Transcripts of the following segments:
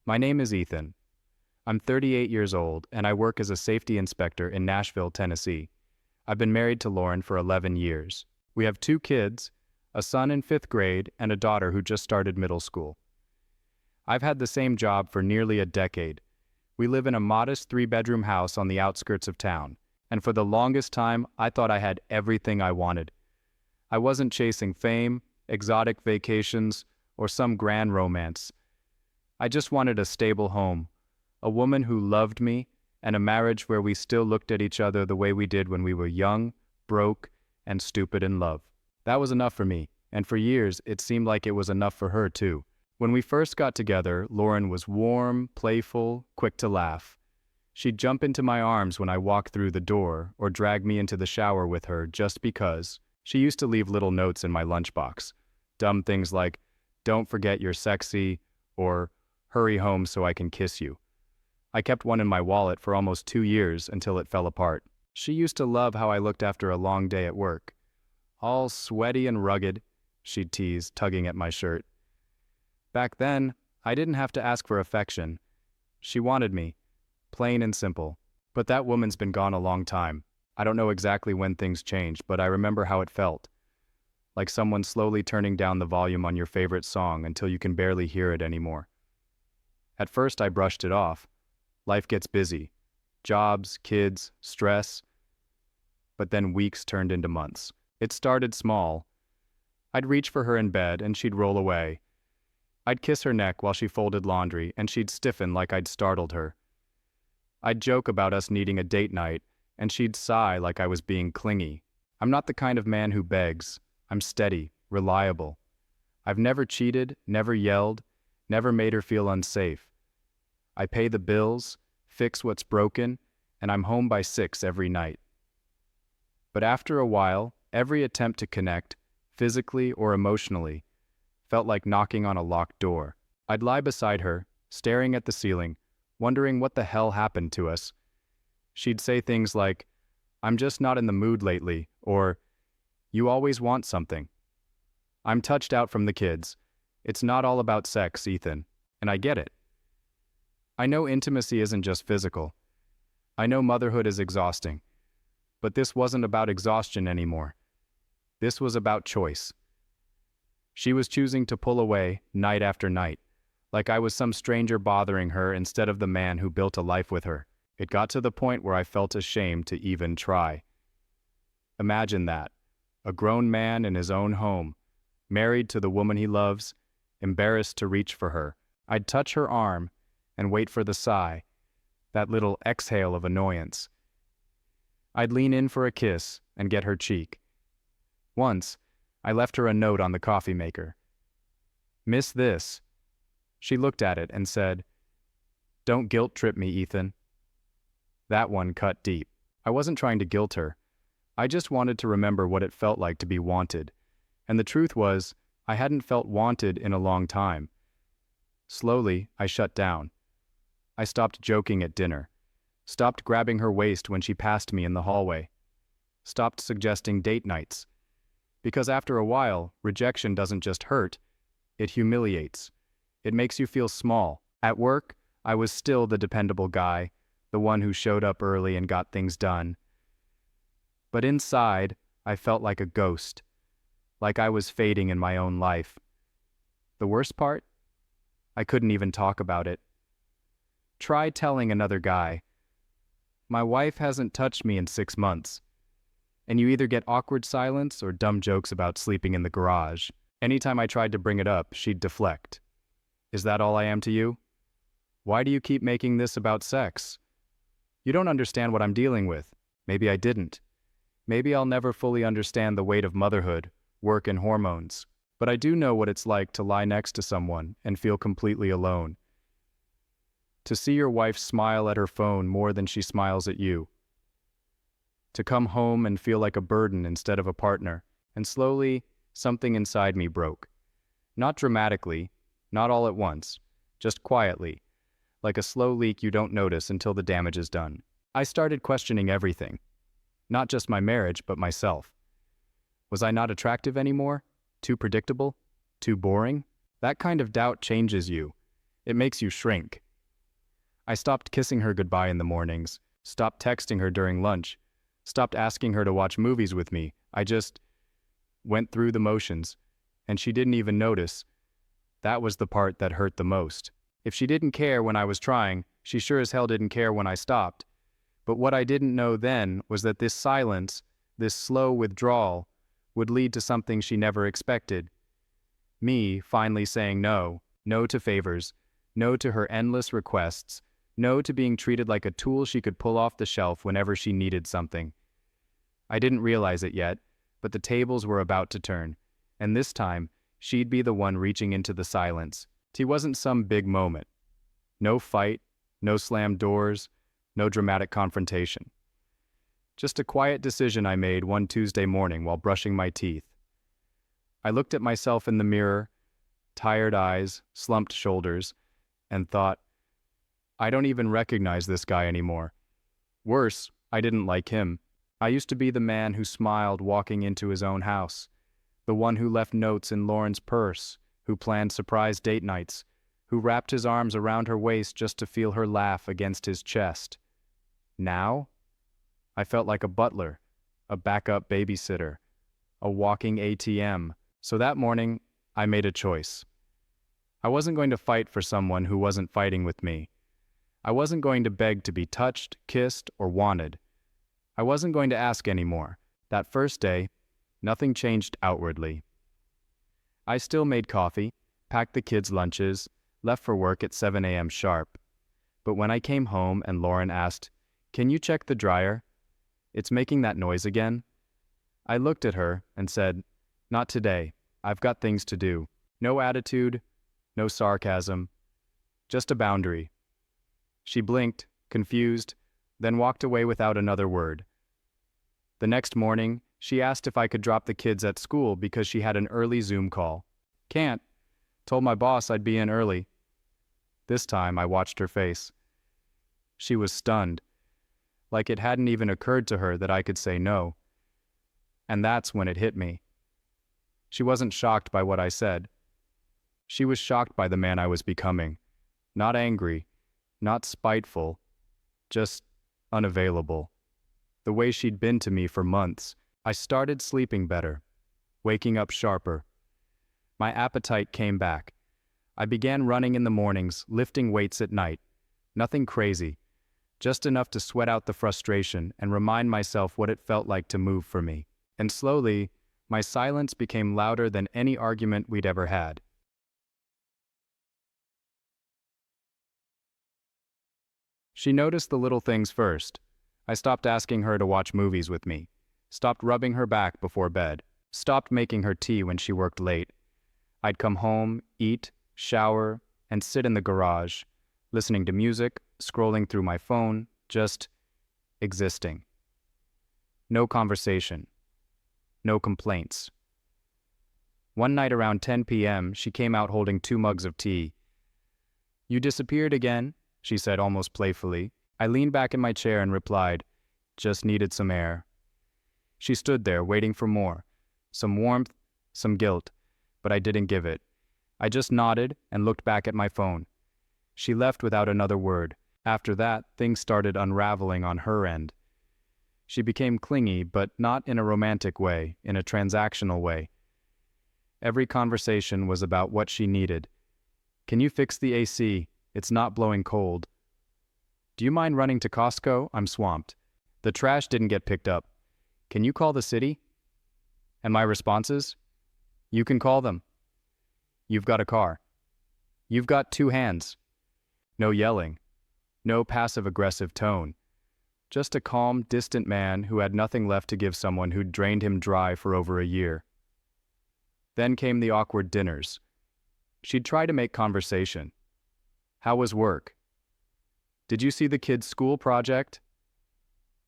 My name is Ethan. I'm 38 years old, and I work as a safety inspector in Nashville, Tennessee. I've been married to Lauren for 11 years. We have 2 kids, a son in 5th grade and a daughter who just started middle school. I've had the same job for nearly a decade. We live in a modest 3-bedroom house on the outskirts of town, and for the longest time, I thought I had everything I wanted. I wasn't chasing fame, exotic vacations, or some grand romance. I just wanted a stable home, a woman who loved me, and a marriage where we still looked at each other the way we did when we were young, broke, and stupid in love. That was enough for me, and for years it seemed like it was enough for her too. When we first got together, Lauren was warm, playful, quick to laugh. She'd jump into my arms when I walked through the door, or drag me into the shower with her just because. She used to leave little notes in my lunchbox. Dumb things like, "Don't forget you're sexy," or "Hurry home so I can kiss you." I kept one in my wallet for almost 2 years until it fell apart. She used to love how I looked after a long day at work. "All sweaty and rugged," she'd tease, tugging at my shirt. Back then, I didn't have to ask for affection. She wanted me, plain and simple. But that woman's been gone a long time. I don't know exactly when things changed, but I remember how it felt. Like someone slowly turning down the volume on your favorite song until you can barely hear it anymore. At first, I brushed it off. Life gets busy. Jobs, kids, stress. But then weeks turned into months. It started small. I'd reach for her in bed and she'd roll away. I'd kiss her neck while she folded laundry and she'd stiffen like I'd startled her. I'd joke about us needing a date night and she'd sigh like I was being clingy. I'm not the kind of man who begs. I'm steady, reliable. I've never cheated, never yelled, never made her feel unsafe. I pay the bills, fix what's broken, and I'm home by 6 every night. But after a while, every attempt to connect, physically or emotionally, felt like knocking on a locked door. I'd lie beside her, staring at the ceiling, wondering what the hell happened to us. She'd say things like, "I'm just not in the mood lately," or, "You always want something." I'm touched out from the kids. It's not all about sex, Ethan, and I get it. I know intimacy isn't just physical. I know motherhood is exhausting. But this wasn't about exhaustion anymore. This was about choice. She was choosing to pull away night after night, like I was some stranger bothering her instead of the man who built a life with her. It got to the point where I felt ashamed to even try. Imagine that, a grown man in his own home, married to the woman he loves, embarrassed to reach for her. I'd touch her arm and wait for the sigh, that little exhale of annoyance. I'd lean in for a kiss and get her cheek. Once, I left her a note on the coffee maker. "Miss this." She looked at it and said, "Don't guilt trip me, Ethan." That one cut deep. I wasn't trying to guilt her. I just wanted to remember what it felt like to be wanted. And the truth was, I hadn't felt wanted in a long time. Slowly, I shut down. I stopped joking at dinner. Stopped grabbing her waist when she passed me in the hallway. Stopped suggesting date nights. Because after a while, rejection doesn't just hurt, it humiliates. It makes you feel small. At work, I was still the dependable guy, the one who showed up early and got things done. But inside, I felt like a ghost, like I was fading in my own life. The worst part? I couldn't even talk about it. Try telling another guy, "My wife hasn't touched me in 6 months." And you either get awkward silence or dumb jokes about sleeping in the garage. Anytime I tried to bring it up, she'd deflect. "Is that all I am to you? Why do you keep making this about sex? You don't understand what I'm dealing with." Maybe I didn't. Maybe I'll never fully understand the weight of motherhood, work, and hormones. But I do know what it's like to lie next to someone and feel completely alone. To see your wife smile at her phone more than she smiles at you. To come home and feel like a burden instead of a partner. And slowly, something inside me broke. Not dramatically, not all at once, just quietly, like a slow leak you don't notice until the damage is done. I started questioning everything. Not just my marriage, but myself. Was I not attractive anymore? Too predictable? Too boring? That kind of doubt changes you. It makes you shrink. I stopped kissing her goodbye in the mornings, stopped texting her during lunch, stopped asking her to watch movies with me. I just went through the motions, and she didn't even notice. That was the part that hurt the most. If she didn't care when I was trying, she sure as hell didn't care when I stopped. But what I didn't know then was that this silence, this slow withdrawal, would lead to something she never expected. Me finally saying no, no to favors, no to her endless requests, no to being treated like a tool she could pull off the shelf whenever she needed something. I didn't realize it yet, but the tables were about to turn, and this time, she'd be the one reaching into the silence. It wasn't some big moment. No fight, no slammed doors, no dramatic confrontation. Just a quiet decision I made one Tuesday morning while brushing my teeth. I looked at myself in the mirror, tired eyes, slumped shoulders, and thought, I don't even recognize this guy anymore. Worse, I didn't like him. I used to be the man who smiled walking into his own house, the one who left notes in Lauren's purse, who planned surprise date nights, who wrapped his arms around her waist just to feel her laugh against his chest. Now, I felt like a butler, a backup babysitter, a walking ATM. So that morning, I made a choice. I wasn't going to fight for someone who wasn't fighting with me. I wasn't going to beg to be touched, kissed, or wanted. I wasn't going to ask anymore. That first day, nothing changed outwardly. I still made coffee, packed the kids' lunches, left for work at 7 a.m. sharp. But when I came home and Lauren asked, "Can you check the dryer? It's making that noise again," I looked at her and said, "Not today. I've got things to do." No attitude, no sarcasm, just a boundary. She blinked, confused, then walked away without another word. The next morning, she asked if I could drop the kids at school because she had an early Zoom call. "Can't. Told my boss I'd be in early." This time, I watched her face. She was stunned, like it hadn't even occurred to her that I could say no. And that's when it hit me. She wasn't shocked by what I said. She was shocked by the man I was becoming. Not angry, not spiteful, just unavailable. The way she'd been to me for months. I started sleeping better, waking up sharper. My appetite came back. I began running in the mornings, lifting weights at night. Nothing crazy, just enough to sweat out the frustration and remind myself what it felt like to move for me. And slowly, my silence became louder than any argument we'd ever had. She noticed the little things first. I stopped asking her to watch movies with me, stopped rubbing her back before bed, stopped making her tea when she worked late. I'd come home, eat, shower, and sit in the garage, listening to music, scrolling through my phone, just existing. No conversation. No complaints. One night around 10 p.m., she came out holding 2 mugs of tea. "You disappeared again," she said almost playfully. I leaned back in my chair and replied, "Just needed some air." She stood there waiting for more, some warmth, some guilt, but I didn't give it. I just nodded and looked back at my phone. She left without another word. After that, things started unraveling on her end. She became clingy, but not in a romantic way, in a transactional way. Every conversation was about what she needed. "Can you fix the AC? It's not blowing cold." "Do you mind running to Costco? I'm swamped." "The trash didn't get picked up. Can you call the city?" And my responses? "You can call them. You've got a car. You've got 2 hands." No yelling. No passive-aggressive tone. Just a calm, distant man who had nothing left to give someone who'd drained him dry for over a year. Then came the awkward dinners. She'd try to make conversation. "How was work? Did you see the kids' school project?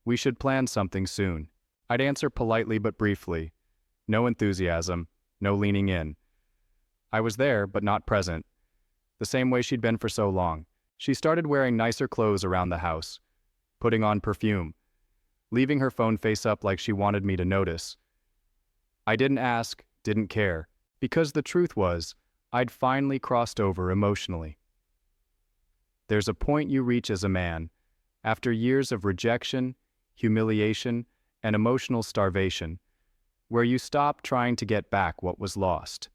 We should plan something soon." I'd answer politely but briefly. No enthusiasm, no leaning in. I was there, but not present. The same way she'd been for so long. She started wearing nicer clothes around the house, putting on perfume, leaving her phone face up like she wanted me to notice. I didn't ask, didn't care, because the truth was, I'd finally crossed over emotionally. There's a point you reach as a man, after years of rejection, humiliation, and emotional starvation, where you stop trying to get back what was lost.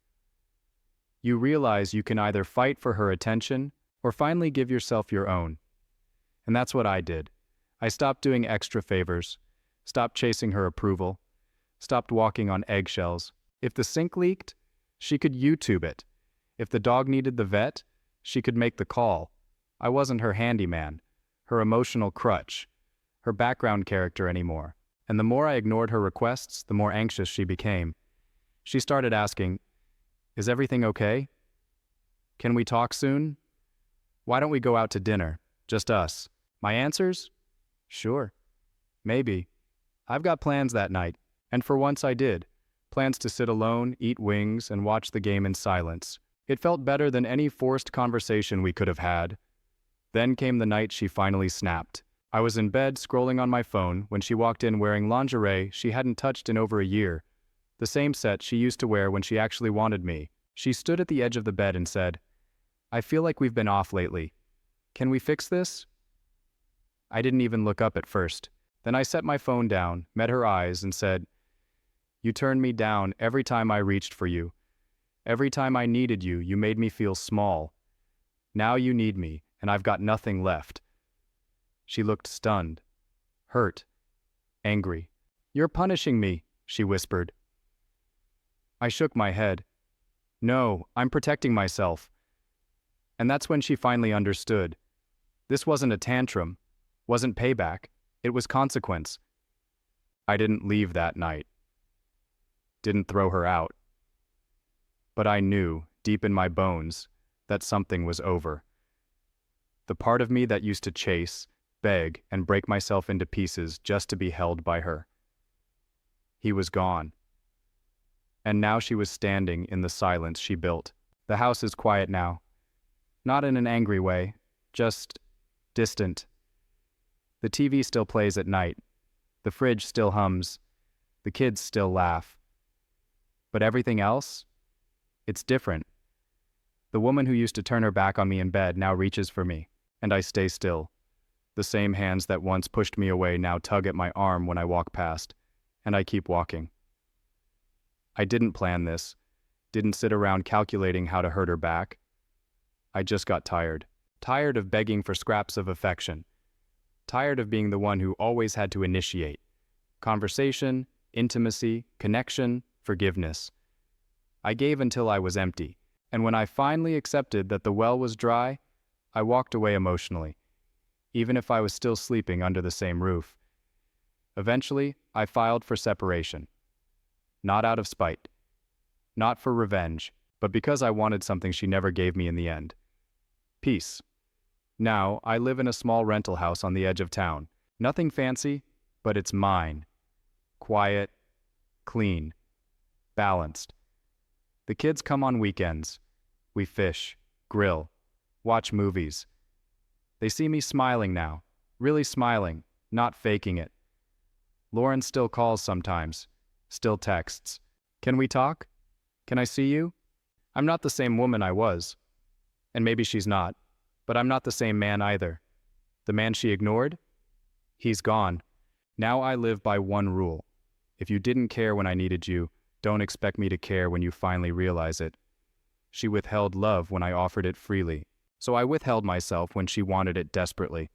You realize you can either fight for her attention or finally give yourself your own. And that's what I did. I stopped doing extra favors, stopped chasing her approval, stopped walking on eggshells. If the sink leaked, she could YouTube it. If the dog needed the vet, she could make the call. I wasn't her handyman, her emotional crutch, her background character anymore. And the more I ignored her requests, the more anxious she became. She started asking, "Is everything okay? Can we talk soon? Why don't we go out to dinner? Just us." My answers? Sure. Maybe. I've got plans that night, and for once I did. Plans to sit alone, eat wings, and watch the game in silence. It felt better than any forced conversation we could have had. Then came the night she finally snapped. I was in bed scrolling on my phone when she walked in wearing lingerie she hadn't touched in over a year, the same set she used to wear when she actually wanted me. She stood at the edge of the bed and said, "I feel like we've been off lately. Can we fix this?" I didn't even look up at first. Then I set my phone down, met her eyes, and said, "You turned me down every time I reached for you. Every time I needed you, you made me feel small. Now you need me, and I've got nothing left." She looked stunned, hurt, angry. "You're punishing me," she whispered. I shook my head. "No, I'm protecting myself." And that's when she finally understood. This wasn't a tantrum, wasn't payback, it was consequence. I didn't leave that night. Didn't throw her out. But I knew, deep in my bones, that something was over. The part of me that used to chase, beg, and break myself into pieces just to be held by her. He was gone. And now she was standing in the silence she built. The house is quiet now. Not in an angry way, just distant. The TV still plays at night. The fridge still hums. The kids still laugh. But everything else? It's different. The woman who used to turn her back on me in bed now reaches for me, and I stay still. The same hands that once pushed me away now tug at my arm when I walk past, and I keep walking. I didn't plan this, didn't sit around calculating how to hurt her back. I just got tired. Tired of begging for scraps of affection. Tired of being the one who always had to initiate. Conversation, intimacy, connection, forgiveness. I gave until I was empty, and when I finally accepted that the well was dry, I walked away emotionally, even if I was still sleeping under the same roof. Eventually, I filed for separation. Not out of spite. Not for revenge, but because I wanted something she never gave me in the end. Peace. Now, I live in a small rental house on the edge of town. Nothing fancy, but it's mine. Quiet, clean, balanced. The kids come on weekends. We fish, grill, watch movies. They see me smiling now, really smiling, not faking it. Lauren still calls sometimes, still texts. "Can we talk? Can I see you?" I'm not the same woman I was. And maybe she's not, but I'm not the same man either. The man she ignored? He's gone. Now I live by one rule. If you didn't care when I needed you, don't expect me to care when you finally realize it. She withheld love when I offered it freely, so I withheld myself when she wanted it desperately.